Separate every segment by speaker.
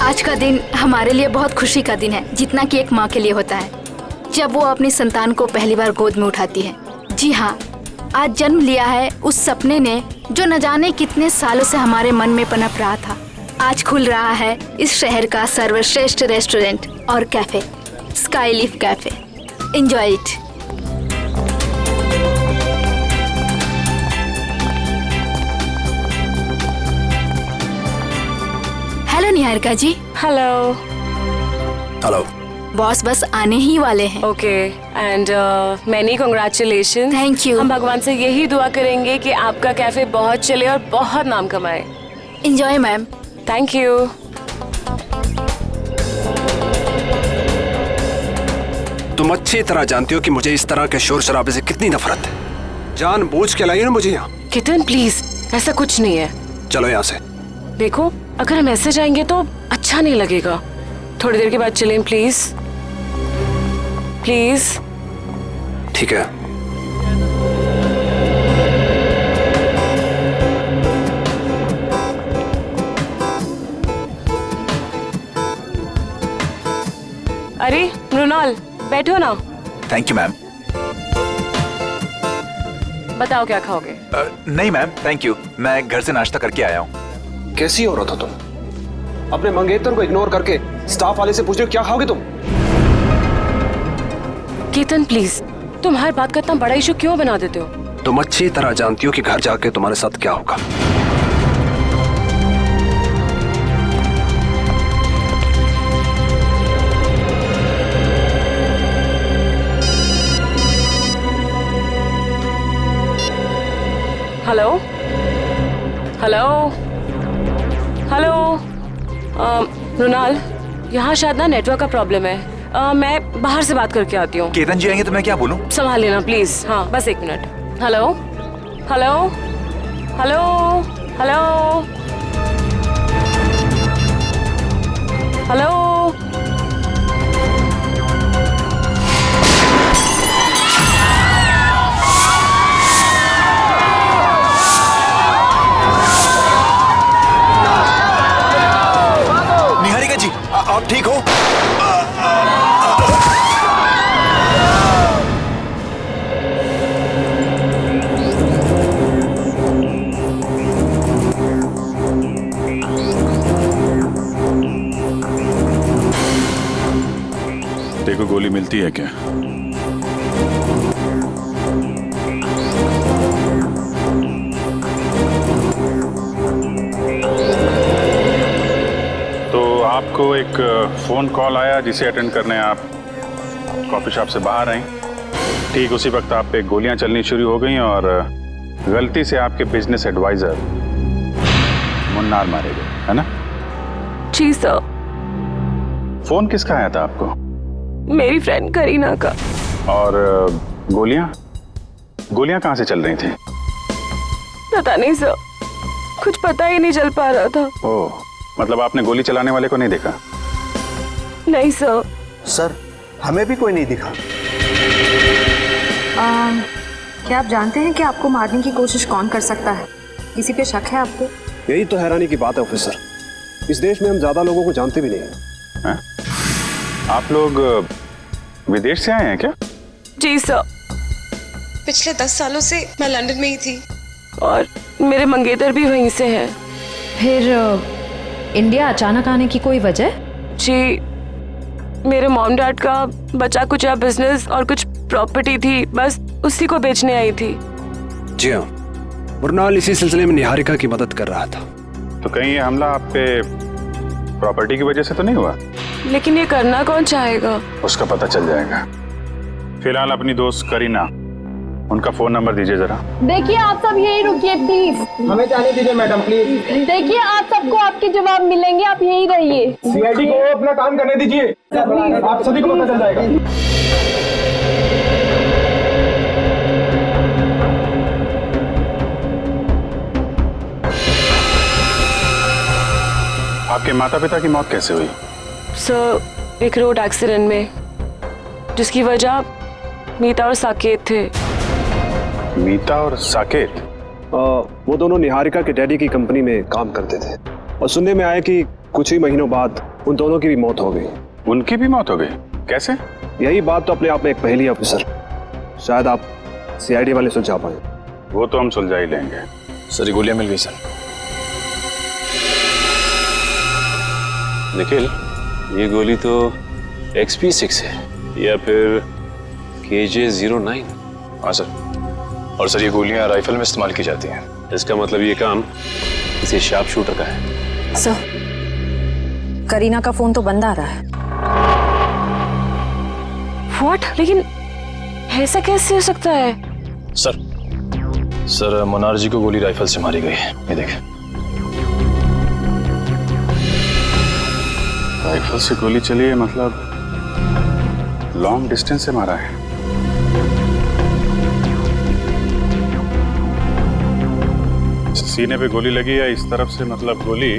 Speaker 1: आज का दिन हमारे लिए बहुत खुशी का दिन है, जितना कि एक माँ के लिए होता है जब वो अपनी संतान को पहली बार गोद में उठाती है। जी हाँ, आज जन्म लिया है उस सपने ने जो न जाने कितने सालों से हमारे मन में पनप रहा था। आज खुल रहा है इस शहर का सर्वश्रेष्ठ रेस्टोरेंट और cafe, Skyleaf cafe. Enjoy it. Hello Niharika ji.
Speaker 2: Hello.
Speaker 3: Hello.
Speaker 1: Boss बस आने ही वाले हैं।
Speaker 2: Okay and many congratulation.
Speaker 1: Thank you.
Speaker 2: हम भगवान से यही दुआ करेंगे कि आपका कैफे बहुत चले और बहुत नाम कमाए।
Speaker 1: Enjoy ma'am.
Speaker 2: Thank you.
Speaker 3: तुम अच्छी तरह जानती हो कि मुझे इस तरह के शोर शराबे से कितनी नफरत है। जानबूझ के लाई ना मुझे यहाँ।
Speaker 2: कितन प्लीज, ऐसा कुछ नहीं है।
Speaker 3: चलो यहाँ से।
Speaker 2: देखो, अगर हम ऐसे जाएंगे तो अच्छा नहीं लगेगा। थोड़ी देर के बाद चलें प्लीज। प्लीज।
Speaker 3: ठीक है।
Speaker 2: अरे मृणाल, बैठो ना।
Speaker 4: Thank you ma'am.
Speaker 2: बताओ क्या खाओगे?
Speaker 4: नहीं मैम, थैंक यू, मैं घर से नाश्ता करके आया हूँ।
Speaker 3: कैसी औरत हो तुम? अपने मंगेतर को इग्नोर करके स्टाफ वाले से पूछ रहे हो क्या खाओगे तुम?
Speaker 2: केतन प्लीज, तुम हर बात का इतना बड़ा इशू क्यों बना देते हो?
Speaker 3: तुम अच्छी तरह जानती हो कि घर जाके तुम्हारे साथ क्या होगा।
Speaker 2: Hello hello hello. मृणाल, यहाँ शायद ना नेटवर्क का प्रॉब्लम है। मैं बाहर से बात करके आती हूँ।
Speaker 4: केतन जी आएंगे तो मैं क्या बोलूँ?
Speaker 2: संभाल लेना प्लीज। हाँ, बस 1 minute. Hello hello hello hello hello.
Speaker 4: Niharika ji, आप ठीक हो?
Speaker 5: देखो गोली मिलती है क्या? तो आपको एक फोन कॉल आया जिसे अटेंड करने आप कॉफी शॉप से बाहर आई। ठीक उसी वक्त आप पे गोलियां चलनी शुरू हो गई और गलती से आपके बिजनेस एडवाइजर मुन्नार मारे गए, है ना?
Speaker 2: जी सर।
Speaker 5: फोन किसका आया था आपको?
Speaker 2: मेरी फ्रेंड करीना का।
Speaker 5: और गोलियां कहाँ से चल रही थी?
Speaker 2: पता नहीं सर, कुछ पता ही नहीं चल पा रहा था।
Speaker 5: ओह, मतलब आपने गोली चलाने वाले को नहीं देखा?
Speaker 2: नहीं सर।
Speaker 6: सर, हमें भी कोई नहीं दिखा।
Speaker 7: क्या आप जानते हैं कि आपको मारने की कोशिश कौन कर सकता है? किसी पे शक है आपको?
Speaker 3: यही तो हैरानी की बात है ऑफिसर, इस देश में हम ज्यादा लोगों को जानते भी नहीं हैं।
Speaker 5: आप लोग विदेश से आए हैं क्या?
Speaker 2: जी सर।
Speaker 8: पिछले 10 सालों से मैं लंदन में ही थी
Speaker 2: और मेरे मंगेतर भी वहीं से हैं।
Speaker 7: फिर इंडिया अचानक आने की कोई वजह?
Speaker 2: जी, मेरे मॉम डैड का बचा कुचा बिजनेस और कुछ प्रॉपर्टी थी, बस उसी को बेचने आई थी।
Speaker 3: जी हाँ, मृणाल इसी सिलसिले में निहारिका की मदद कर रहा था।
Speaker 5: तो कहीं ये हमला आप पे प्रॉपर्टी की वजह से तो नहीं हुआ?
Speaker 2: लेकिन ये करना कौन चाहेगा?
Speaker 5: उसका पता चल जाएगा। फिलहाल अपनी दोस्त करीना, उनका फोन नंबर दीजिए जरा।
Speaker 9: देखिए आप सब यही रुकिए प्लीज।
Speaker 6: हमें जाने दीजिए मैडम प्लीज।
Speaker 9: देखिए आप सबको आपके जवाब मिलेंगे, आप यही रहिए।
Speaker 6: सीआईडी को अपना काम करने दीजिए, आप सभी को पता चल जाएगा।
Speaker 5: आपके माता पिता की मौत कैसे हुई?
Speaker 2: सर, एक रोड एक्सीडेंट में, जिसकी वजह मीता और साकेत थे।
Speaker 5: मीता और साकेत?
Speaker 3: वो दोनों निहारिका के डैडी की कंपनी में काम करते थे और सुनने में आया कि कुछ ही महीनों बाद उन दोनों की भी मौत हो गई।
Speaker 5: उनकी भी मौत हो गई? कैसे?
Speaker 3: यही बात तो अपने आप में एक पहेली है ऑफिसर। शायद आप सीआईडी वाले सुलझा पाए।
Speaker 5: वो तो हम सुलझा ही लेंगे।
Speaker 10: सर, गोलियां मिल गई सर।
Speaker 11: निखिल, ये गोली तो XP6 है या फिर KJ-09?
Speaker 10: हाँ सर, और सर ये गोलियां राइफल में इस्तेमाल की जाती हैं।
Speaker 11: इसका मतलब ये काम किसी शार्प शूटर का है।
Speaker 7: सर, करीना का फोन तो बंद आ रहा है।
Speaker 2: व्हाट? लेकिन ऐसा कैसे हो सकता है?
Speaker 10: सर मनार जी को गोली राइफल से मारी गई है। ये देखें।
Speaker 5: राइफल से गोली चली है, मतलब लॉन्ग डिस्टेंस से मारा है। सीने पे गोली लगी है इस तरफ से, मतलब गोली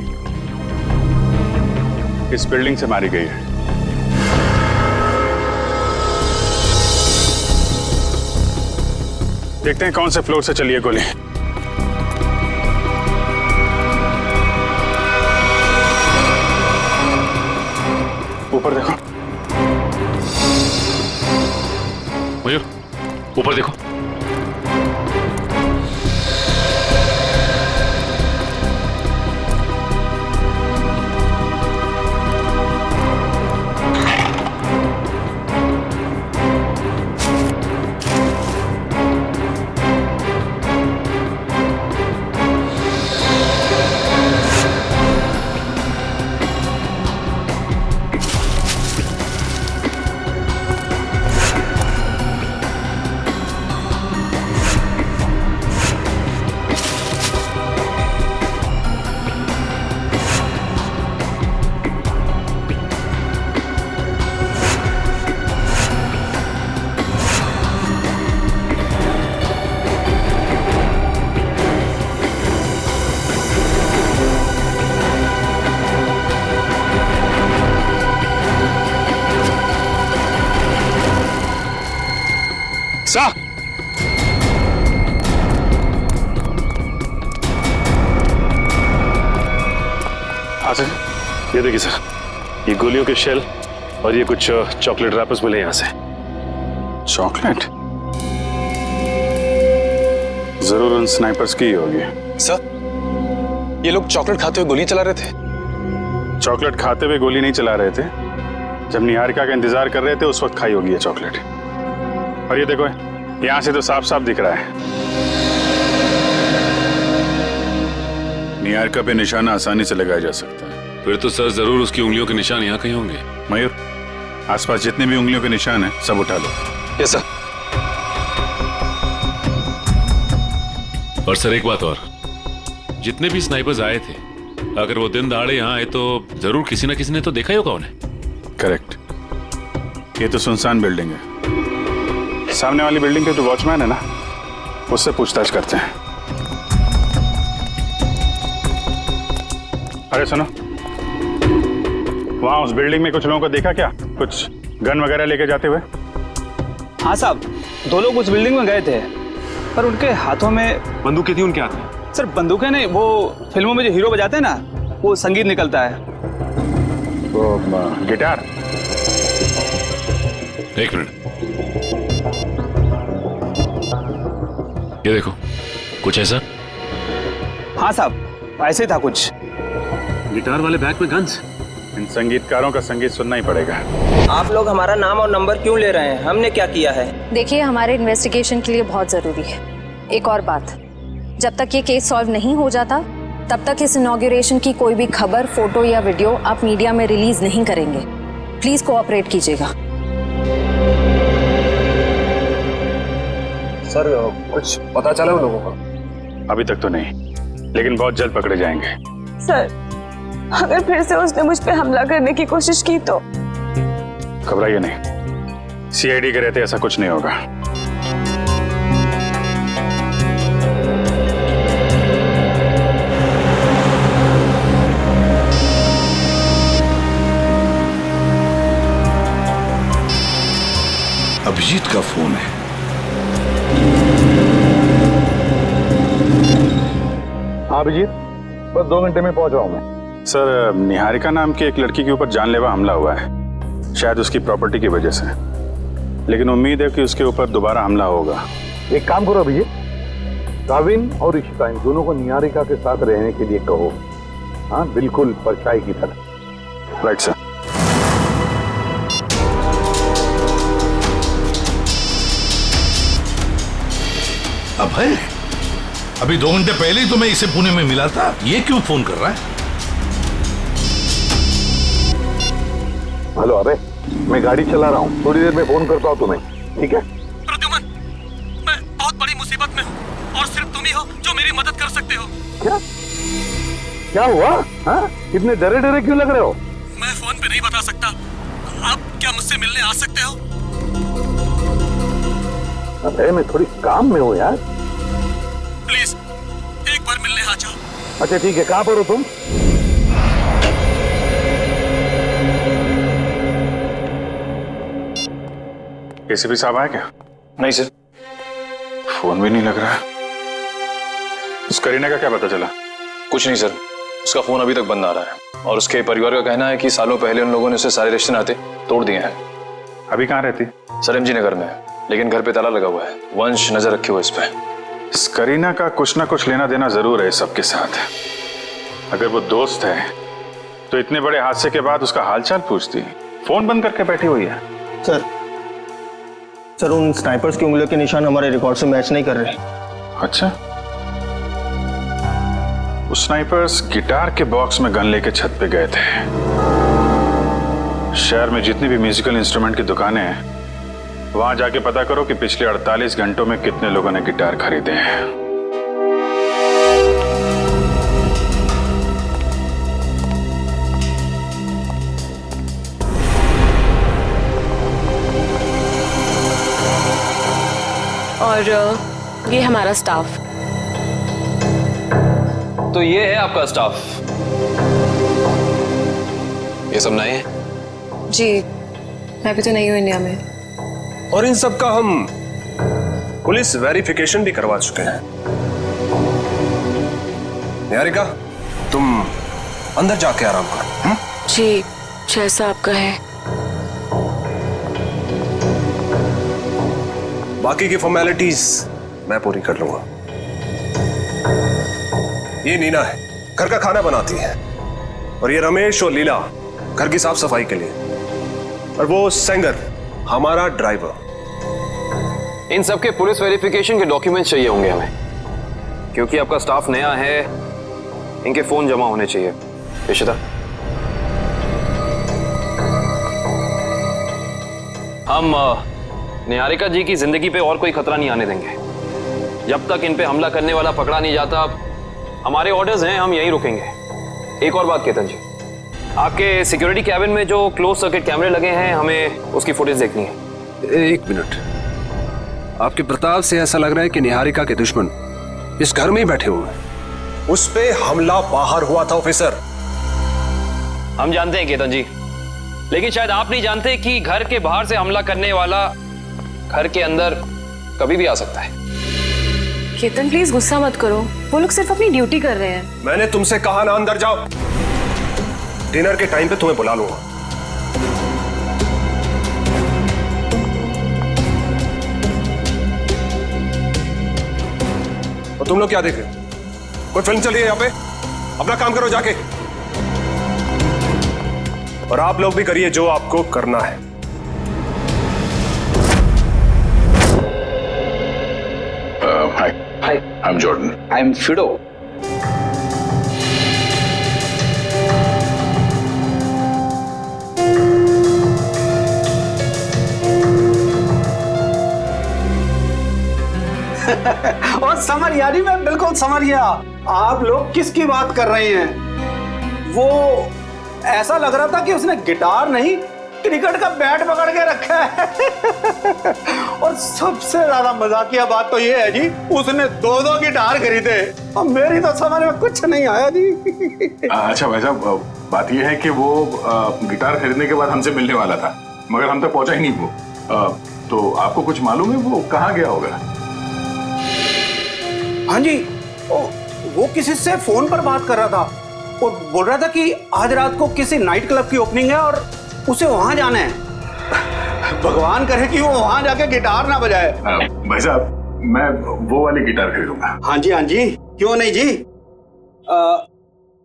Speaker 5: इस बिल्डिंग से मारी गई है। देखते हैं कौन से फ्लोर से चली है गोली। ऊपर देखो।
Speaker 11: मयूर, ऊपर देखो।
Speaker 5: सर, ये देखिए सर, ये गोलियों के शेल और ये कुछ चॉकलेट रैपर्स मिले यहाँ से। चॉकलेट? जरूर उन स्नाइपर्स की ही होगी।
Speaker 10: सर, ये लोग चॉकलेट खाते हुए गोली चला रहे थे।
Speaker 5: चॉकलेट खाते हुए गोली नहीं चला रहे थे, जब निहारिका का इंतजार कर रहे थे उस वक्त खाई होगी ये चॉकलेट। और ये देखो, यहाँ से तो साफ साफ दिख रहा है। निहारिका पे निशाना आसानी से लगाया जा सकता है।
Speaker 11: फिर तो सर जरूर उसकी उंगलियों के निशान यहाँ कहीं होंगे।
Speaker 5: मयूर, आसपास जितने भी उंगलियों के निशान हैं सब उठा लो।
Speaker 10: Yes sir.
Speaker 11: और सर एक बात और, जितने भी स्नाइपर्स आए थे, अगर वो दिन दहाड़े यहाँ आए तो जरूर किसी न किसी ने तो देखा ही होगा उन्हें।
Speaker 5: करेक्ट। ये तो सुनसान बिल्डिंग है। सामने वाली बिल्डिंग के जो वॉचमैन है ना, उससे पूछताछ करते हैं। अरे सुनो, वहां उस बिल्डिंग में कुछ लोगों को देखा क्या? कुछ गन वगैरह लेके जाते हुए?
Speaker 6: हाँ साहब, 2 लोग उस बिल्डिंग में गए थे, पर उनके हाथों में
Speaker 11: बंदूकें थी उनके हाथ में।
Speaker 6: सर बंदूकें नहीं, वो फिल्मों में जो हीरो बजाते हैं ना, वो संगीत निकलता है।
Speaker 5: वो गिटार।
Speaker 11: एक मिनट, ये देखो, कुछ ऐसा?
Speaker 6: हाँ साहब, ऐसे ही था कुछ।
Speaker 11: गिटार वाले बैग में गन्स।
Speaker 5: इन संगीतकारों का संगीत सुनना ही पड़ेगा।
Speaker 12: आप लोग हमारा नाम और नंबर क्यों ले रहे हैं? हमने क्या किया है?
Speaker 7: देखिए, हमारे इन्वेस्टिगेशन के लिए बहुत ज़रूरी है। एक और बात, जब तक ये केस सॉल्व नहीं हो जाता तब तक इस इनॉग्रेशन की कोई भी खबर, फोटो या वीडियो आप मीडिया में रिलीज नहीं करेंगे। प्लीज कोऑपरेट कीजिएगा।
Speaker 3: सर, कुछ पता चला उन लोगों का?
Speaker 5: अभी तक तो नहीं, लेकिन बहुत जल्द पकड़े जाएंगे।
Speaker 2: सर, अगर फिर से उसने मुझ पे हमला करने की कोशिश की तो?
Speaker 5: घबराइए नहीं, सीआईडी के रहते ऐसा कुछ नहीं होगा।
Speaker 13: अभिजीत का फोन है।
Speaker 6: हाँ अभिजीत, बस 2 घंटे में पहुंच रहा हूँ मैं।
Speaker 5: सर, निहारिका नाम की एक लड़की के ऊपर जानलेवा हमला हुआ है, शायद उसकी प्रॉपर्टी की वजह से। लेकिन उम्मीद है कि उसके ऊपर दोबारा हमला होगा।
Speaker 13: एक काम करो अभिजीत, काविन और इशिका इन दोनों को निहारिका के साथ रहने के लिए कहो। हाँ, बिल्कुल परछाई की तरह।
Speaker 5: Right sir.
Speaker 14: अभय, अभी 2 घंटे पहले ही तो मैं इसे पुणे में मिला था, ये क्यों फोन कर रहा है?
Speaker 13: हेलो अबे, मैं गाड़ी चला रहा हूँ, थोड़ी देर में फोन करता हूँ तुम्हें, ठीक है?
Speaker 15: प्रद्युमन, मैं बहुत बड़ी मुसीबत में हूँ और सिर्फ तुम ही हो जो मेरी मदद कर सकते हो।
Speaker 13: क्या हुआ? हाँ? इतने डरे डरे क्यों लग रहे हो?
Speaker 15: मैं फोन पे नहीं बता सकता। आप क्या मुझसे मिलने आ सकते हो?
Speaker 13: अबे मैं थोड़ी काम में हूँ यार।
Speaker 15: प्लीज एक बार मिलने आ जाओ।
Speaker 13: अच्छा ठीक है, कहाँ पर हो तुम?
Speaker 5: एसीपी साहब आए क्या?
Speaker 10: नहीं सर।
Speaker 5: फोन भी नहीं लग रहा। उस करीना का क्या पता चला?
Speaker 10: कुछ नहीं सर, उसका फोन अभी तक बंद आ रहा है और उसके परिवार का कहना है कि सालों पहले उन लोगों ने उसे सारे रिश्ते नाते तोड़ दिए हैं।
Speaker 5: अभी कहाँ रहती?
Speaker 10: सर एमजी नगर में, लेकिन घर पे ताला लगा हुआ है। वंश नजर रखे हुए इस पे।
Speaker 5: इस करीना का कुछ ना कुछ लेना देना जरूर है सबके साथ। अगर वो दोस्त है तो इतने बड़े हादसे के बाद उसका हालचाल पूछती, फोन बंद करके बैठी हुई है।
Speaker 12: सर उन स्नाइपर्स की उंगलियों के निशान हमारे रिकॉर्ड से मैच नहीं कर रहे।
Speaker 5: अच्छा, उस स्नाइपर्स गिटार के बॉक्स में गन लेके छत पे गए थे। शहर में जितनी भी म्यूजिकल इंस्ट्रूमेंट की दुकानें हैं, वहां जाके पता करो कि पिछले 48 घंटों में कितने लोगों ने गिटार खरीदे हैं।
Speaker 2: और ये हमारा स्टाफ।
Speaker 10: तो ये है आपका स्टाफ। ये सब नए हैं?
Speaker 8: जी, मैं भी तो नहीं हूँ इंडिया में।
Speaker 3: और इन सब का हम पुलिस वेरिफिकेशन भी करवा चुके हैं। निहारिका, तुम अंदर जाके आराम कर।
Speaker 2: जी, जैसा आपका है।
Speaker 3: बाकी की फॉर्मेलिटीज मैं पूरी कर लूंगा। ये नीना है, घर का खाना बनाती है, और ये रमेश और लीला घर की साफ सफाई के लिए, और वो सेंगर हमारा ड्राइवर।
Speaker 10: इन सब के पुलिस वेरिफिकेशन के डॉक्यूमेंट्स चाहिए होंगे हमें, क्योंकि आपका स्टाफ नया है। इनके फोन जमा होने चाहिए। इशिता, हम निहारिका जी की जिंदगी पे और कोई खतरा नहीं आने देंगे। जब तक इन पे हमला करने वाला पकड़ा नहीं जाता, हमारे ऑर्डर्स हैं, हम यहीं रुकेंगे। एक और बात केतन जी, आपके सिक्योरिटी कैबिन में जो क्लोज सर्किट कैमरे लगे हैं, हमें उसकी फुटेज देखनी है।
Speaker 3: एक मिनट, आपके प्रताप से ऐसा लग रहा है कि निहारिका के दुश्मन इस घर में ही बैठे हुए हैं। उस पे हमला बाहर हुआ था ऑफिसर।
Speaker 10: हम जानते हैं केतन जी, लेकिन शायद आप नहीं जानते कि घर के बाहर से हमला करने वाला घर के अंदर कभी भी आ सकता है।
Speaker 7: केतन प्लीज गुस्सा मत करो, वो लोग सिर्फ अपनी ड्यूटी कर रहे हैं।
Speaker 3: मैंने तुमसे कहा ना अंदर जाओ। डिनर के टाइम पे तुम्हें बुला लूंगा। और तुम लोग क्या देख रहे हो? कोई फिल्म चल रही है यहाँ पे? अपना काम करो जाके। और आप लोग भी करिए जो आपको करना है।
Speaker 14: Hi, I'm Jordan.
Speaker 6: I'm Fido.
Speaker 16: और समझ यारी, मैं बिल्कुल समझ गया आप लोग किसकी बात कर रहे हैं। वो ऐसा लग रहा था कि उसने गिटार नहीं, क्रिकेट का बैट पकड़ के रखा है। और सबसे ज्यादा मजाकिया बात तो ये है जी, उसने 2-2 गिटार खरीदे। और मेरी तो समझ में कुछ नहीं आया जी।
Speaker 14: अच्छा भाई साहब, बात यह है कि वो गिटार खरीदने के बाद हमसे मिलने वाला था, मगर हम तक पहुंचा ही नहीं वो। तो आपको कुछ मालूम है वो कहाँ गया होगा?
Speaker 16: हाँ जी, वो किसी से फोन पर बात कर रहा था। वो बोल रहा था कि आज रात को किसी नाइट क्लब की ओपनिंग है और उसे वहां जाना है। भगवान करे कि वो वहां जाके गिटार ना बजाए।
Speaker 14: भाई साहब, मैं वो वाली गिटार खरीदूंगा।
Speaker 16: हाँ जी, क्यों नहीं जी।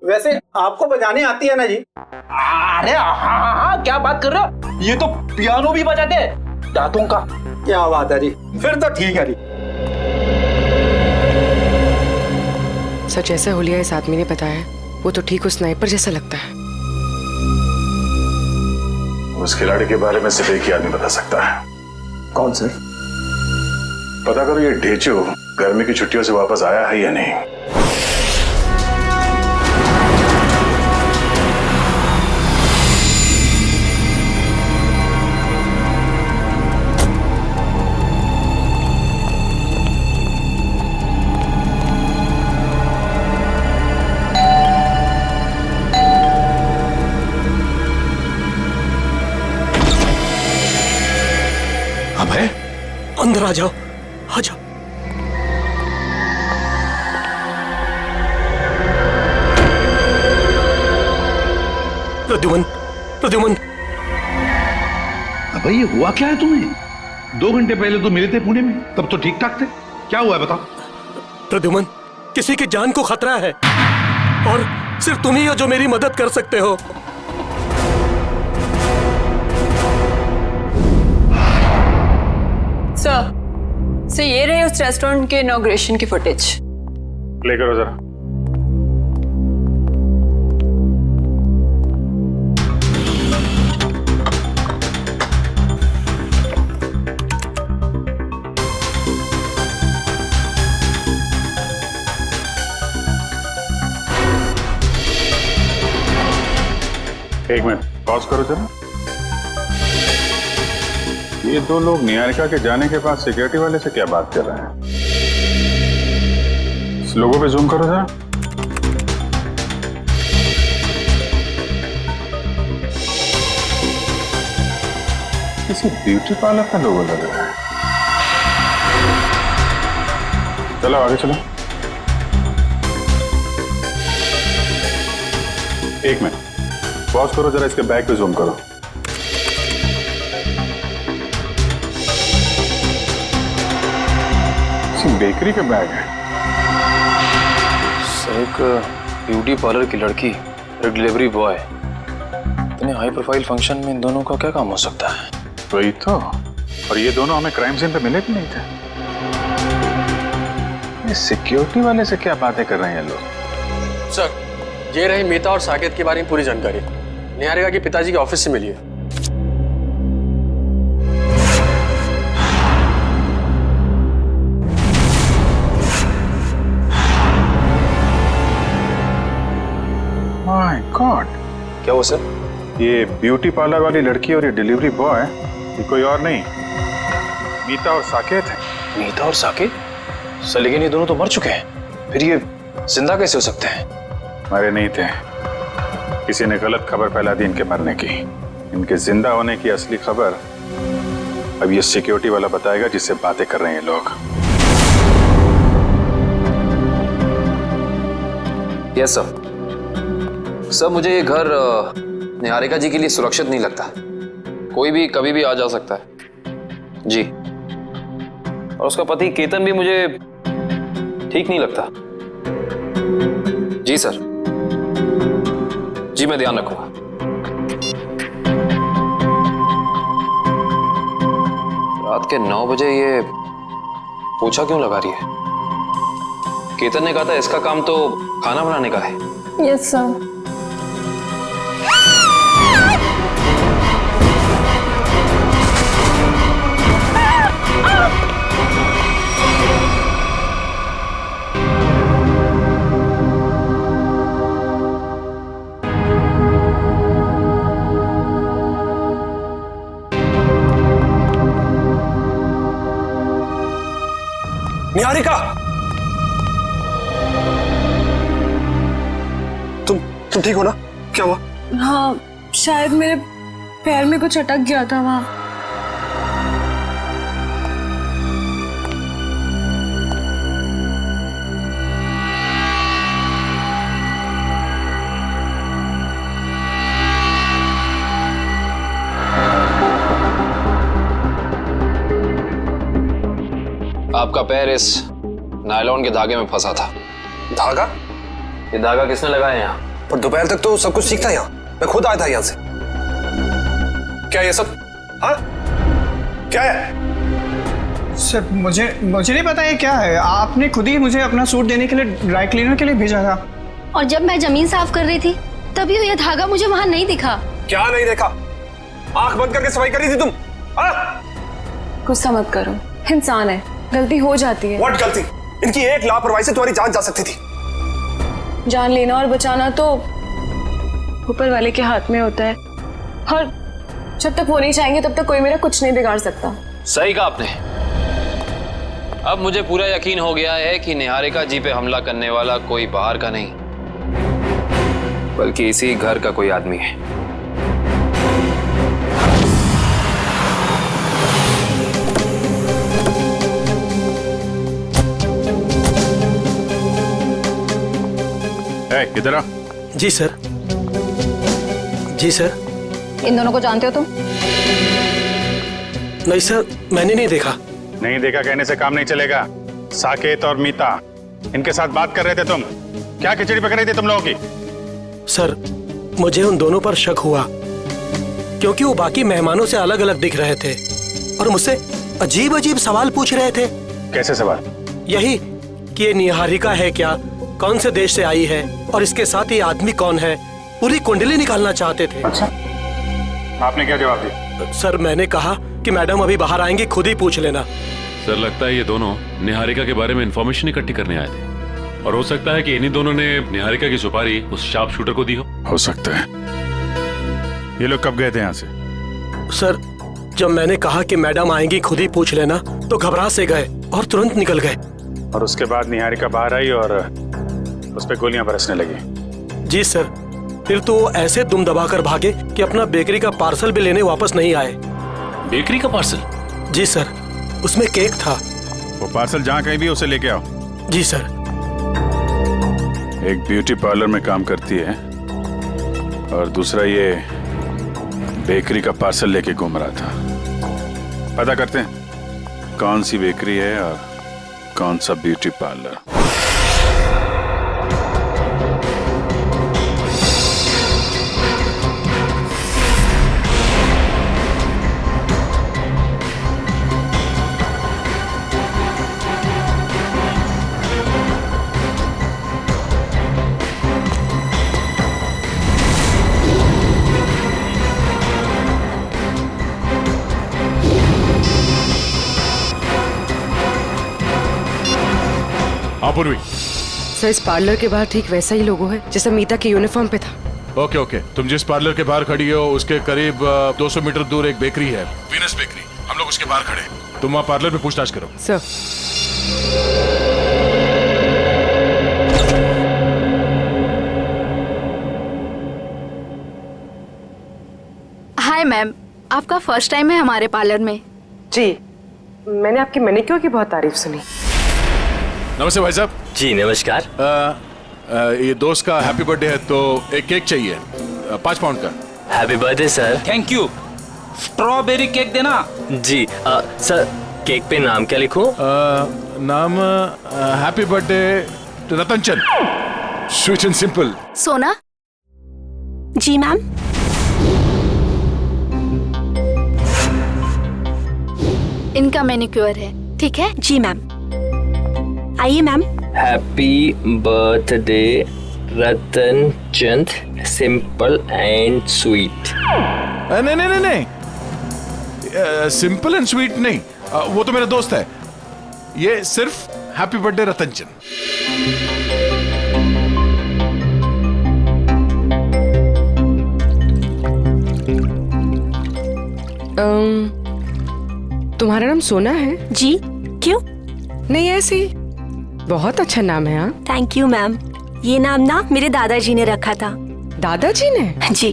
Speaker 16: वैसे आपको बजाने आती है ना जी?
Speaker 15: अरे हाँ, क्या बात कर रहे हो, ये तो पियानो भी बजाते हैं दांतों का।
Speaker 16: क्या बात है जी, फिर तो ठीक है जी।
Speaker 17: सच जैसा हुलिया इस आदमी ने बताया, वो तो ठीक उस स्नाइपर जैसा लगता है।
Speaker 14: उस खिलाड़ी के बारे में सिर्फ एक ही आदमी बता सकता है।
Speaker 3: कौन सर?
Speaker 14: पता करो ये ढेचू गर्मी की छुट्टियों से वापस आया है या नहीं।
Speaker 15: अभय, अंदर आ जाओ, आ जाओ। प्रद्युमन,
Speaker 13: भाई ये हुआ क्या है तुम्हें? 2 घंटे पहले तो मिले थे पुणे में, तब तो ठीक ठाक थे। क्या हुआ है बताओ।
Speaker 15: प्रद्युमन, किसी की जान को खतरा है और सिर्फ तुम ही हो जो मेरी मदद कर सकते हो।
Speaker 18: सर, ये रहे उस रेस्टोरेंट के इनॉग्रेशन की फुटेज।
Speaker 5: प्ले करो जरा। एक मिनट पॉज करो जरा। ये 2 लोग निहारिका के जाने के बाद सिक्योरिटी वाले से क्या बात कर रहे हैं? इस लोगों पे जूम करो जरा। किसी ब्यूटी पार्लर का लोगो लग रहा है। चलो आगे चलो। एक मिनट पॉज करो जरा, इसके बैग पे जूम करो। बेकरी का बैग है।
Speaker 10: एक ब्यूटी पार्लर की लड़की, एक डिलीवरी बॉय, इतने हाई प्रोफाइल फंक्शन में इन दोनों का क्या काम हो सकता है?
Speaker 5: वही तो। और ये दोनों हमें क्राइम सीन पे मिले भी नहीं थे। ये सिक्योरिटी वाले से क्या बातें कर रहे हैं ये लोग?
Speaker 15: सर, ये रही मीता और साकेत के बारे में पूरी जानकारी। निहारिका के पिताजी के ऑफिस से मिली है।
Speaker 5: माय गॉड,
Speaker 10: क्या वो सर?
Speaker 5: ये ब्यूटी पार्लर वाली लड़की और ये डिलीवरी बॉय, ये कोई और नहीं, मीता और साकेत है।
Speaker 10: मीता और साकेत? सर लेकिन ये दोनों तो मर चुके हैं, फिर ये जिंदा कैसे हो सकते हैं?
Speaker 5: मरे नहीं थे, किसी ने गलत खबर फैला दी इनके मरने की। इनके जिंदा होने की असली खबर अब ये सिक्योरिटी वाला बताएगा जिससे बातें कर रहे हैं लोग।
Speaker 10: Yes sir. सर मुझे ये घर निहारिका जी के लिए सुरक्षित नहीं लगता। कोई भी कभी भी आ जा सकता है जी। और उसका पति केतन भी मुझे ठीक नहीं लगता। जी सर, जी मैं ध्यान रखूंगा। रात के 9 बजे ये पोछा क्यों लगा रही है? केतन ने कहा था इसका काम तो खाना बनाने का है।
Speaker 9: Yes sir.
Speaker 15: निहारिका, तुम ठीक हो ना? क्या हुआ?
Speaker 18: हाँ, शायद मेरे पैर में कुछ अटक गया था वहां।
Speaker 10: आपका पैर इस नायलॉन के धागे में फंसा था।
Speaker 3: धागा?
Speaker 10: ये धागा किसने लगाया यहाँ?
Speaker 3: पर दोपहर तक तो सब कुछ ठीक था यहाँ, मैं खुद आया था यहाँ से। क्या ये सब? हाँ क्या है?
Speaker 19: सर मुझे नहीं पता ये क्या है। आपने खुद ही मुझे अपना सूट देने के लिए ड्राई क्लीनर के लिए भेजा था।
Speaker 20: और जब मैं जमीन साफ कर रही थी तभी ये धागा मुझे वहां नहीं दिखा।
Speaker 3: क्या नहीं देखा? आंख बंद करके सफाई कर रही थी तुम?
Speaker 18: गुस्सा मत करो, इंसान है, गलती हो जाती है।
Speaker 3: व्हाट गलती? इनकी एक लापरवाही से तुम्हारी जान जा सकती थी।
Speaker 18: जान लेना और बचाना तो ऊपर वाले के हाथ में होता है, और जब तक वो नहीं चाहेंगे तब तक कोई मेरा कुछ नहीं बिगाड़ सकता।
Speaker 10: सही कहा आपने। अब मुझे पूरा यकीन हो गया है कि निहारिका जी पे हमला करने वाला कोई बाहर का नहीं बल्कि इसी घर का कोई आदमी है।
Speaker 5: इधर आ।
Speaker 15: जी सर। जी सर।
Speaker 7: इन दोनों को जानते हो तुम?
Speaker 15: नहीं सर, मैंने नहीं देखा।
Speaker 5: नहीं देखा कहने से काम नहीं चलेगा। साकेत और मीता इनके साथ बात कर रहे थे तुम। क्या खिचड़ी पक रही थी तुम लोगों की?
Speaker 15: सर मुझे उन दोनों पर शक हुआ क्योंकि वो बाकी मेहमानों से अलग अलग दिख रहे थे और मुझसे अजीब अजीब सवाल पूछ रहे थे।
Speaker 5: कैसे सवाल?
Speaker 15: यही कि ये निहारिका है क्या, कौन से देश से आई है और इसके साथ ये आदमी कौन है, पूरी कुंडली निकालना चाहते थे।
Speaker 5: अच्छा, आपने क्या जवाब दिया?
Speaker 15: सर मैंने कहा कि मैडम अभी बाहर आएंगी, खुद ही पूछ लेना।
Speaker 11: सर लगता है ये दोनों निहारिका के बारे में इंफॉर्मेशन इकट्ठी करने आए थे और हो सकता है कि इन्हीं दोनों ने निहारिका की सुपारी उस शार्प शूटर को दी हो
Speaker 5: सकता है। ये लोग कब गए थे यहाँ से?
Speaker 15: सर जब मैंने कहा कि मैडम आएंगी, खुद ही पूछ लेना, तो घबरा से गए और तुरंत निकल गए।
Speaker 5: और उसके बाद निहारिका बाहर आई और उस पे गोलियां बरसने लगी।
Speaker 15: जी सर, फिर तो वो ऐसे दुम दबाकर भागे कि अपना बेकरी का पार्सल भी लेने वापस नहीं आए।
Speaker 11: बेकरी का पार्सल?
Speaker 15: जी सर, उसमें केक था।
Speaker 5: वो पार्सल जहाँ कहीं भी उसे लेके आओ।
Speaker 15: जी सर।
Speaker 5: एक ब्यूटी पार्लर में काम करती है और दूसरा ये बेकरी का पार्सल लेके घूम रहा था। पता करते हैं कौन सी बेकरी है और कौन सा ब्यूटी पार्लर।
Speaker 11: पूर्वी
Speaker 17: सर इस पार्लर के बाहर ठीक वैसा ही लोगो है जैसा मीता के यूनिफॉर्म पे था।
Speaker 21: ओके ओके, तुम जिस पार्लर के बाहर खड़ी हो उसके करीब 200 मीटर दूर एक बेकरी है, वीनस बेकरी। हम लोग उसके बाहर खड़े हैं। तुम वहाँ पार्लर में पूछताछ करो।
Speaker 17: सर
Speaker 1: हाय मैम, आपका फर्स्ट टाइम है हमारे पार्लर में?
Speaker 17: जी, मैंने आपकी मैनिक्योर की बहुत तारीफ सुनी।
Speaker 21: नमस्ते भाई साहब।
Speaker 22: जी नमस्कार।
Speaker 21: ये दोस्त का हैप्पी बर्थडे है तो एक केक चाहिए 5 पाउंड का।
Speaker 22: Happy birthday sir.
Speaker 12: Thank you. Strawberry cake देना।
Speaker 22: जी सर, केक पे नाम क्या लिखूं?
Speaker 21: नाम happy birthday Ratanchand, sweet and simple.
Speaker 1: सोना?
Speaker 20: जी मैम।
Speaker 1: इनका मैनिक्योर है, ठीक है?
Speaker 20: जी मैम। आइए ma'am.
Speaker 22: Happy birthday Ratan Chand, simple and sweet.
Speaker 21: नहीं नहीं नहीं नहीं, सिंपल एंड स्वीट नहीं, वो तो मेरा दोस्त है। ये सिर्फ हैप्पी बर्थडे रतन चंद।
Speaker 17: तुम्हारा नाम सोना है?
Speaker 20: जी, क्यों?
Speaker 17: नहीं ऐसे ही, बहुत अच्छा नाम है। हाँ
Speaker 20: थैंक यू मैम। ये नाम ना मेरे दादाजी ने रखा था।
Speaker 17: दादाजी ने?
Speaker 20: जी।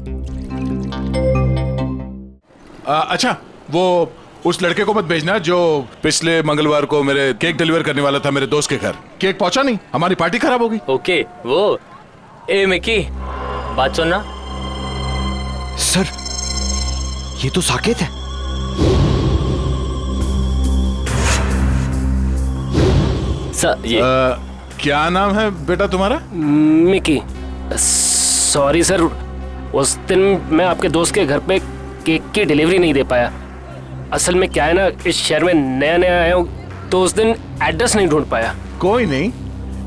Speaker 21: अच्छा, वो उस लड़के को मत भेजना जो पिछले मंगलवार को मेरे केक डिलीवर करने वाला था मेरे दोस्त के घर। केक पहुंचा नहीं, हमारी पार्टी खराब होगी।
Speaker 22: ओके, वो ए मिकी बात सुनना।
Speaker 23: सर ये तो साकेत है।
Speaker 22: सर ये
Speaker 21: क्या नाम है बेटा तुम्हारा?
Speaker 22: मिकी। सॉरी सर, उस दिन मैं आपके दोस्त के घर पे केक की डिलीवरी नहीं दे पाया। असल में क्या है ना, इस शहर में नया नया आया हूँ तो उस दिन एड्रेस नहीं ढूंढ पाया।
Speaker 21: कोई नहीं,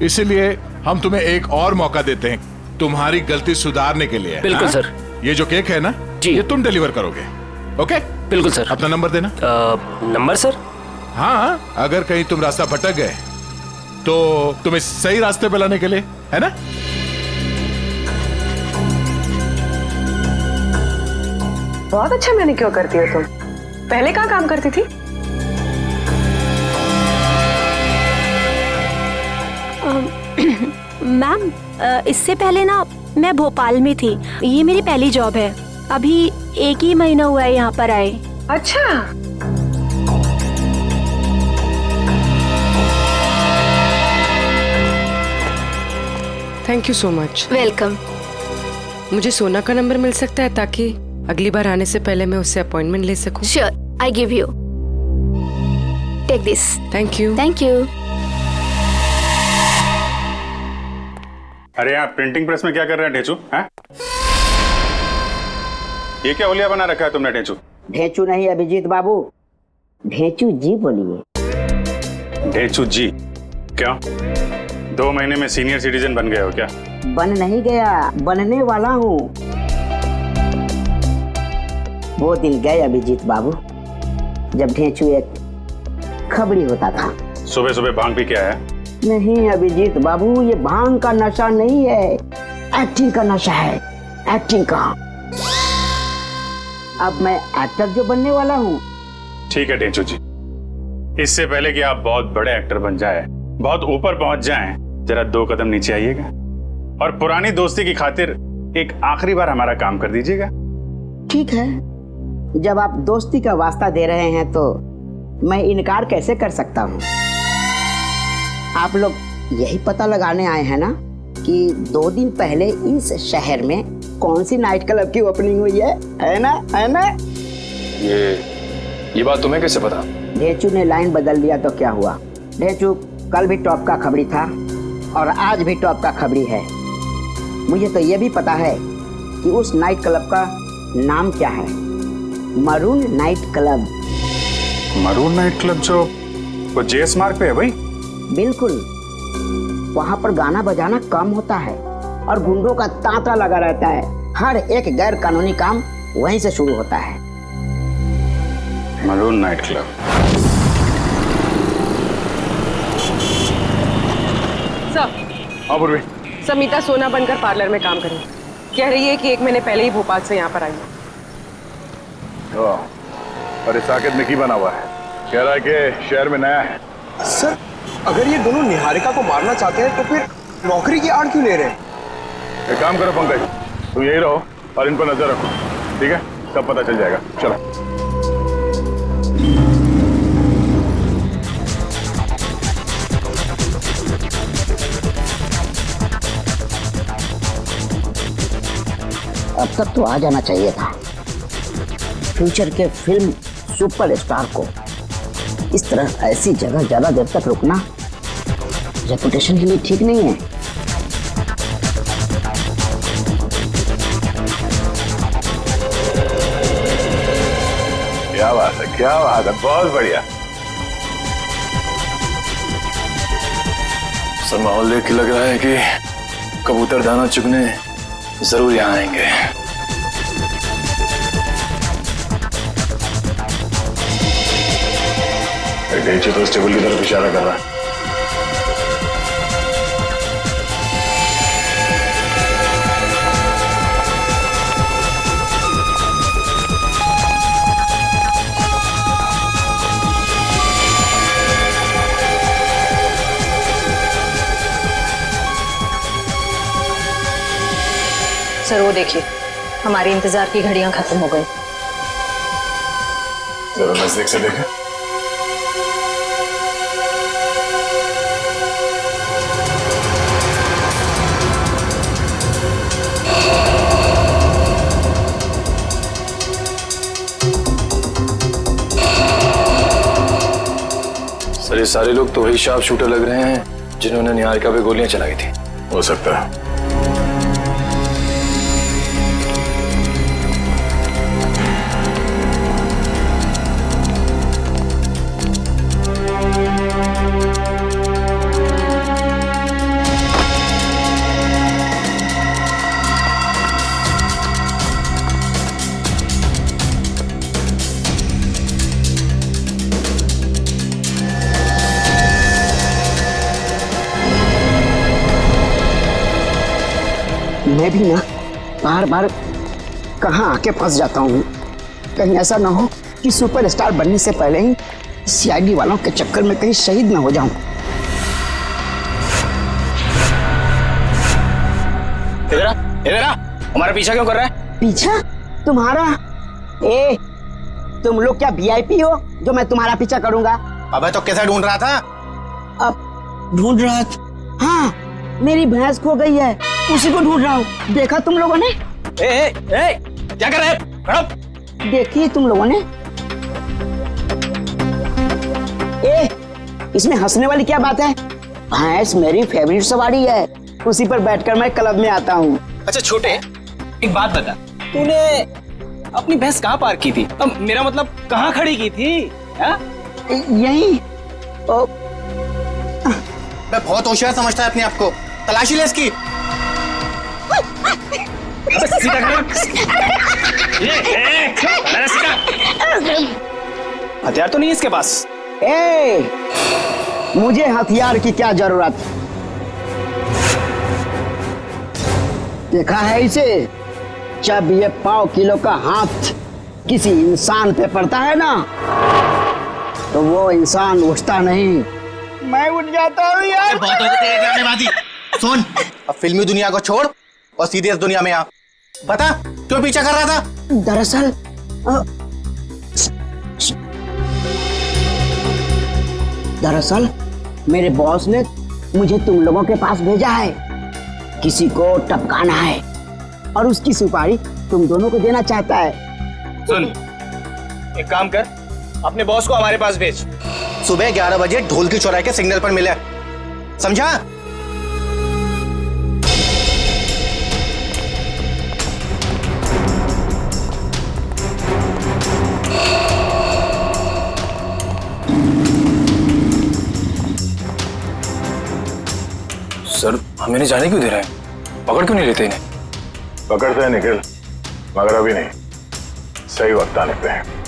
Speaker 21: इसीलिए हम तुम्हें एक और मौका देते हैं तुम्हारी गलती सुधारने के लिए।
Speaker 22: बिल्कुल सर।
Speaker 21: ये जो केक है ना जी, ये तुम डिलीवर करोगे। ओके
Speaker 22: बिल्कुल सर।
Speaker 21: अपना नंबर देना।
Speaker 22: Number sir?
Speaker 21: हाँ, अगर कहीं तुम रास्ता भटक गए तो तुम्हें सही रास्ते पे लाने के लिए, है ना?
Speaker 18: बहुत अच्छा मैनिक्योर करती हो तुम। पहले कहाँ काम करती थी?
Speaker 2: मैम, इससे पहले ना मैं भोपाल में थी। ये मेरी पहली जॉब है। अभी 1 ही महीना हुआ है यहाँ पर आए।
Speaker 18: अच्छा।
Speaker 17: Thank you so much.
Speaker 1: Welcome.
Speaker 17: मुझे सोना का नंबर मिल सकता है ताकि अगली बार आने से पहले मैं उससे अपॉइंटमेंट ले सकूं?
Speaker 1: Sure, I give you. Take this.
Speaker 17: Thank you.
Speaker 1: Thank you.
Speaker 5: अरे यहाँ प्रिंटिंग प्रेस में क्या कर रहे हैं ढेचू? हैं? ये क्या होलिया बना रखा है तुमने ढेचू?
Speaker 4: ढेचू नहीं अभिजीत बाबू, ढेचू जी बोलिए।
Speaker 5: ढेचू जी? क्या 2 महीने में सीनियर सिटीजन बन गए हो क्या?
Speaker 4: बन नहीं गया, बनने वाला हूँ। वो दिन गए अभिजीत बाबू जब ढेचू एक खबड़ी होता था।
Speaker 5: सुबह सुबह भांग भी क्या है?
Speaker 4: नहीं अभिजीत बाबू, ये भांग का नशा नहीं है, एक्टिंग का नशा है, एक्टिंग का। अब मैं एक्टर जो बनने वाला हूँ।
Speaker 5: ठीक है ढेचू जी, इससे पहले कि आप बहुत बड़े एक्टर बन जाए, बहुत ऊपर पहुंच जाएं, जरा 2 कदम नीचे आइएगा और पुरानी दोस्ती की खातिर एक आखिरी बार हमारा काम कर दीजिएगा।
Speaker 4: ठीक है, जब आप दोस्ती का वास्ता दे रहे हैं तो मैं इनकार कैसे कर सकता हूँ। आप लोग यही पता लगाने आए हैं ना कि 2 दिन पहले इस शहर में कौन सी नाइट क्लब की ओपनिंग हुई है ना? है ना?
Speaker 10: ये बात तुम्हें कैसे पता?
Speaker 4: ढेचू ने लाइन बदल दिया तो क्या हुआ? ढेचू कल भी टॉप का खबरी था और आज भी टॉप का खबरी है। मुझे तो ये भी पता है कि उस नाइट क्लब का नाम क्या है, maroon night club.
Speaker 5: Maroon night club जो वो जेएस मार्ग पे है भाई?
Speaker 4: बिल्कुल, वहाँ पर गाना बजाना कम होता है और गुंडों का तांता लगा रहता है। हर एक गैर कानूनी काम वहीं से शुरू होता है।
Speaker 5: Maroon night club.
Speaker 18: Sir, Samita सोना बनकर पार्लर में काम करी। कह रही है कि 1 महीने पहले ही भोपाल से यहाँ पर आई है।
Speaker 14: और इस साकेत निकी बना हुआ है, कह रहा है कि शहर में नया है।
Speaker 8: सर, अगर ये दोनों निहारिका को मारना चाहते हैं तो फिर नौकरी की आड़ क्यों ले रहे हैं?
Speaker 14: एक काम करो पंकज, तुम यही रहो और इन पर नजर रखो, ठीक है? सब पता चल जाएगा। चलो।
Speaker 4: अब तक तो आ जाना चाहिए था। फ्यूचर के फिल्म सुपरस्टार को इस तरह ऐसी जगह ज्यादा देर तक रुकना रेपुटेशन के लिए ठीक नहीं है।
Speaker 14: क्या बात है, क्या बात है, बहुत बढ़िया।
Speaker 24: सर, माहौल देख के लग रहा है कि कबूतर दाना चुगने जरूर यहाँ आएंगे।
Speaker 14: ढेचू तो इस टेबल की तरफ इशारा कर रहा है।
Speaker 7: सर वो देखिए, हमारे इंतजार की घड़ियां खत्म हो गई।
Speaker 14: जरा नजदीक से देखें।
Speaker 24: सर, ये सारे लोग तो वही शार्प शूटर लग रहे हैं जिन्होंने निहारिका पे गोलियां चलाई थी।
Speaker 14: हो सकता है।
Speaker 4: मैं भी ना बार बार कहाँ आके फंस जाता हूँ। कहीं ऐसा ना हो कि सुपरस्टार बनने से पहले ही सीआईडी वालों के चक्कर में कहीं शहीद ना हो जाऊं।
Speaker 12: इधर आ, हमारा पीछा क्यों कर रहा है?
Speaker 4: पीछा? तुम्हारा? ए, तुम लोग क्या वीआईपी हो जो मैं तुम्हारा पीछा करूंगा?
Speaker 12: अबे तो कैसे ढूंढ रहा था?
Speaker 4: अब ढूंढ रहा था? हाँ, मेरी भैंस खो गई है, उसी को ढूंढ रहा हूँ। देखा तुम लोगों ने?
Speaker 12: क्या कर रहे हैं?
Speaker 4: देखिए तुम लोगों ने। ए, इसमें हंसने वाली क्या बात है? भैंस मेरी फेवरेट सवारी है, उसी पर बैठकर मैं क्लब में आता हूँ।
Speaker 12: अच्छा छोटे, एक बात बता, तूने अपनी भैंस कहाँ पार्क की थी? अब मेरा मतलब कहाँ खड़ी की थी?
Speaker 4: यहीं।
Speaker 12: मैं बहुत होशियार समझता है अपने आप को। तलाशी ले इसकी। हथियार तो नहीं है इसके पास।
Speaker 4: मुझे हथियार की क्या जरूरत? देखा है इसे? जब ये 5 किलो का हाथ किसी इंसान पे पड़ता है ना, तो वो इंसान उठता नहीं, मैं उठ जाता हूँ यार।
Speaker 12: बहुत हो गए तेरे ड्रामेबाजी। सुन, अब फिल्मी दुनिया को छोड़ और सीरियस दुनिया में आ। बता, क्यों पीछा कर रहा था?
Speaker 4: दरअसल मेरे बॉस ने मुझे तुम लोगों के पास भेजा है। किसी को टपकाना है और उसकी सुपारी तुम दोनों को देना चाहता है।
Speaker 12: सुन, एक काम कर, अपने बॉस को हमारे पास भेज। सुबह 11 बजे ढोल की चौराहे के सिग्नल पर मिले, समझा?
Speaker 24: सर, हमें नहीं जाने क्यों दे रहे हैं? पकड़ क्यों नहीं लेते इन्हें?
Speaker 14: पकड़ते हैं निखिल, मगर अभी नहीं, सही वक्त आने पे है।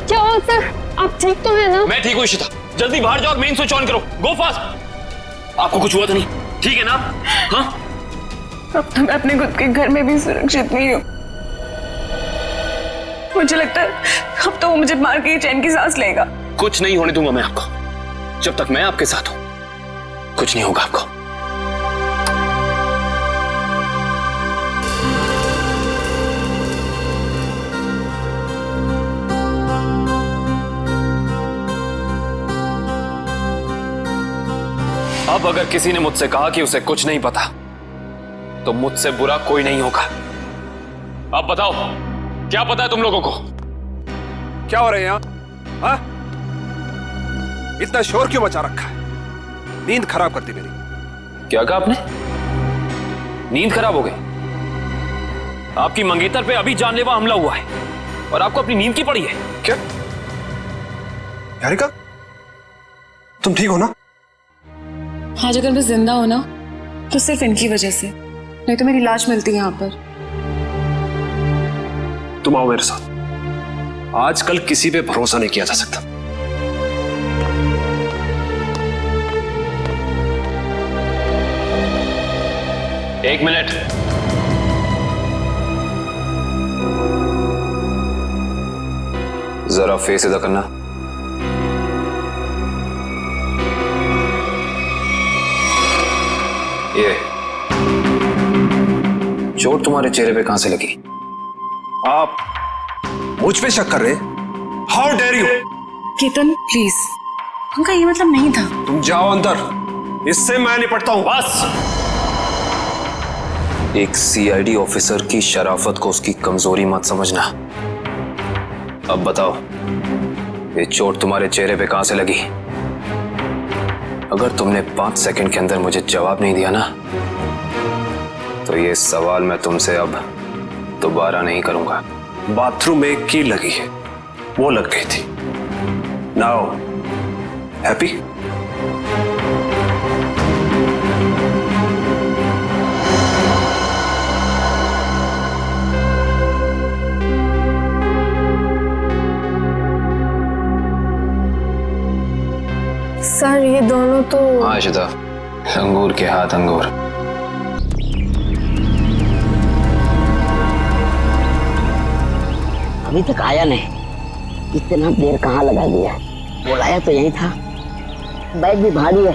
Speaker 18: क्या हुआ सर? आप ठीक तो है ना?
Speaker 10: मैं ठीक हूँ इशिता, जल्दी बाहर जाओ और मेन स्विच ऑन करो। गो फास्ट। आपको कुछ हुआ तो नहीं? ठीक है ना? हाँ?
Speaker 18: अब तो मैं अपने खुद के घर में भी सुरक्षित नहीं हूँ। मुझे लगता है अब तो वो मुझे मार के चैन की सांस लेगा।
Speaker 10: कुछ नहीं होने दूंगा मैं आपको। जब तक मैं आपके साथ हूं कुछ नहीं होगा आपको। अब अगर किसी ने मुझसे कहा कि उसे कुछ नहीं पता तो मुझसे बुरा कोई नहीं होगा। अब बताओ, क्या पता है तुम लोगों को?
Speaker 3: क्या हो रहे हैं यहाँ? हाँ? इतना शोर क्यों मचा रखा है? नींद खराब करती मेरी।
Speaker 10: क्या कहा आपने? नींद खराब हो गई? आपकी मंगेतर पे अभी जानलेवा हमला हुआ है और आपको अपनी नींद की पड़ी है
Speaker 3: क्या? निहारिका, तुम ठीक हो ना?
Speaker 18: आज अगर मैं जिंदा हो ना तो सिर्फ इनकी वजह से, नहीं तो मेरी लाश मिलती है यहाँ पर।
Speaker 3: तुम आओ मेरे साथ। आजकल किसी पे भरोसा नहीं किया जा सकता।
Speaker 10: एक मिनट। जरा फेस इधर करना। ये चोट तुम्हारे चेहरे पे कहां से लगी?
Speaker 3: आप मुझ पे शक कर रहे? How dare you!
Speaker 18: Ketan please, उनका ये मतलब नहीं था।
Speaker 3: तुम जाओ अंदर, इससे मैं निपटता हूं।
Speaker 10: बस। एक सीआईडी ऑफिसर की शराफत को उसकी कमजोरी मत समझना। अब बताओ, ये चोट तुम्हारे चेहरे पे कहां से लगी? अगर तुमने 5 सेकंड के अंदर मुझे जवाब नहीं दिया ना, तो ये सवाल मैं तुमसे अब दोबारा नहीं करूंगा।
Speaker 3: बाथरूम में एक कील लगी है, वो लग गई थी। Now happy?
Speaker 18: सर ये दोनों तो
Speaker 10: आशिदा, अंगूर के हाथ अंगूर।
Speaker 4: अभी तक आया नहीं, इतना देर कहाँ लगा दिया? बुलाया तो यही था, बैग भी भारी है।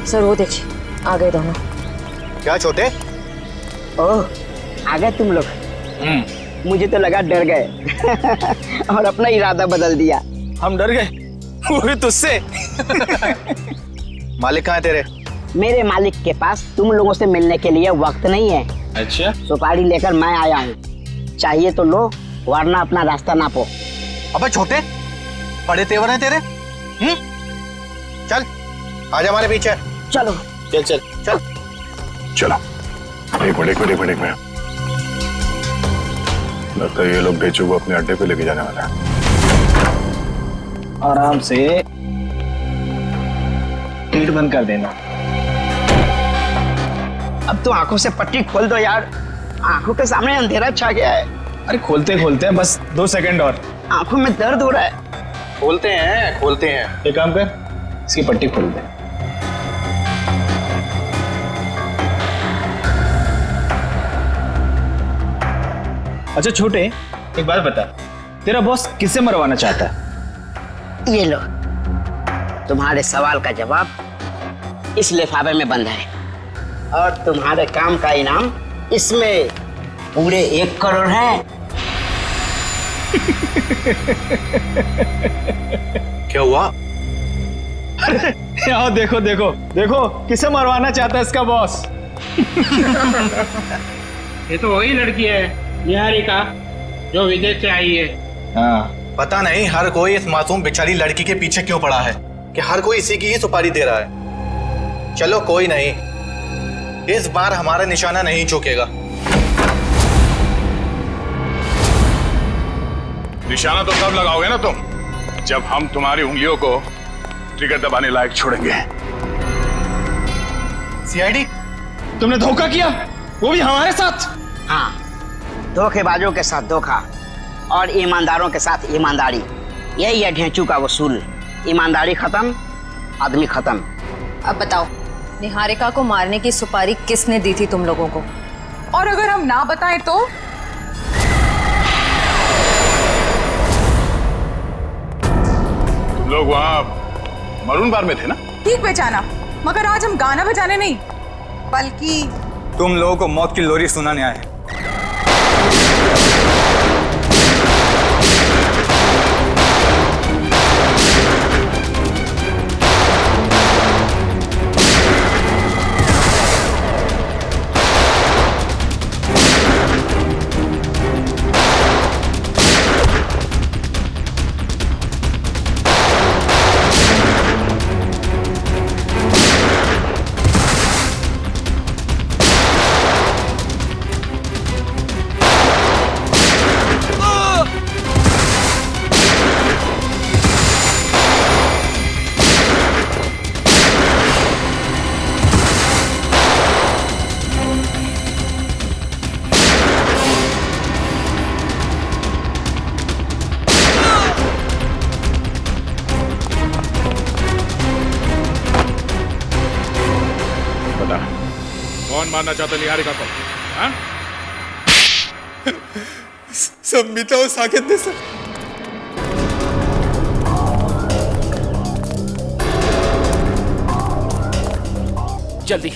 Speaker 7: सर वो देखिए, आ गए दोनों।
Speaker 12: क्या छोटे?
Speaker 4: ओह, आ गए तुम लोग। मुझे तो लगा डर गए और अपना इरादा बदल दिया।
Speaker 12: हम डर गए, वो भी तुझसे। मालिक कहाँ है तेरे?
Speaker 4: मेरे मालिक के पास तुम लोगों से मिलने के लिए वक्त नहीं है।
Speaker 12: अच्छा,
Speaker 4: सुपारी लेकर मैं आया हूँ, चाहिए तो लो, वरना अपना रास्ता नापो।
Speaker 12: अबे छोटे, बड़े तेवर हैं तेरे। चल आजा हमारे पीछे।
Speaker 4: चलो
Speaker 12: चल चल चल
Speaker 14: चलो। एक मिनट। लगता है ये लोग बेचू को अपने अड्डे पे लेके जाने वाला है।
Speaker 12: आराम से गेट बंद कर देना।
Speaker 4: अब तो आंखों से पट्टी खोल दो यार, आंखों के सामने अंधेरा छा गया है।
Speaker 12: अरे खोलते खोलते हैं, बस 2 सेकंड और।
Speaker 4: आंखों में दर्द हो रहा है।
Speaker 12: खोलते हैं। एक काम कर, इसकी पट्टी खोल दे। अच्छा छोटे, एक बात बता, तेरा बॉस किसे मरवाना चाहता है?
Speaker 4: ये लो, तुम्हारे सवाल का जवाब इस लिफाफे में बंद है और तुम्हारे काम का इनाम इसमें पूरे 1 करोड़ है।
Speaker 12: क्या हुआ? अरे यहाँ देखो देखो देखो, किसे मरवाना चाहता है इसका बॉस।
Speaker 6: ये तो वही लड़की है निहारिका, जो विदेश से आई है।
Speaker 12: हाँ, पता नहीं हर कोई इस मासूम बेचारी लड़की के पीछे क्यों पड़ा है कि हर कोई इसी की ही सुपारी दे रहा है। चलो कोई नहीं, इस बार हमारा निशाना नहीं चूकेगा।
Speaker 14: निशाना तो तब लगाओगे ना तुम, जब हम तुम्हारी उंगलियों को ट्रिगर दबाने लायक छोड़ेंगे।
Speaker 12: सीआईडी, तुमने धोखा किया, वो भी हमारे साथ।
Speaker 4: हाँ, धोखेबाजों के साथ धोखा और ईमानदारों के साथ ईमानदारी, यही है ढेंचू का वसूल। ईमानदारी खत्म, आदमी खत्म।
Speaker 7: अब बताओ, निहारिका को मारने की सुपारी किसने दी थी तुम लोगों को?
Speaker 18: और अगर हम ना बताएं तो?
Speaker 14: तुम लोग वहाँ मरून बार में थे ना?
Speaker 18: ठीक पहचाना, मगर आज हम गाना बजाने नहीं, बल्कि
Speaker 12: तुम लोगों को मौत की लोरी सुनाने आए हैं।
Speaker 21: कौन मारना चाहता निहारिका को? हाँ?
Speaker 8: सब मीता और साकेत ने सर।
Speaker 22: जल्दी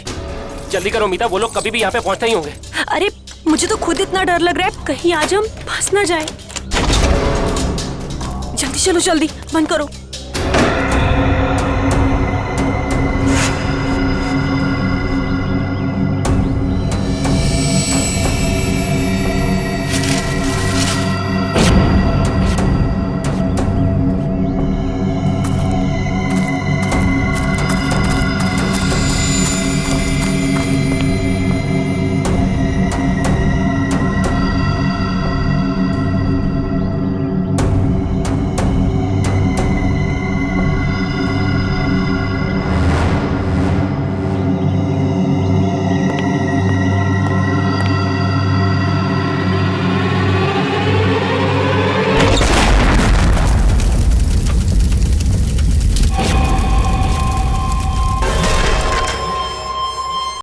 Speaker 22: जल्दी करो मीता, वो लोग कभी भी यहाँ पे पहुंचते ही होंगे।
Speaker 2: अरे मुझे तो खुद इतना डर लग रहा है, कहीं आज हम फंस ना जाए। जल्दी चलो, जल्दी बंद करो।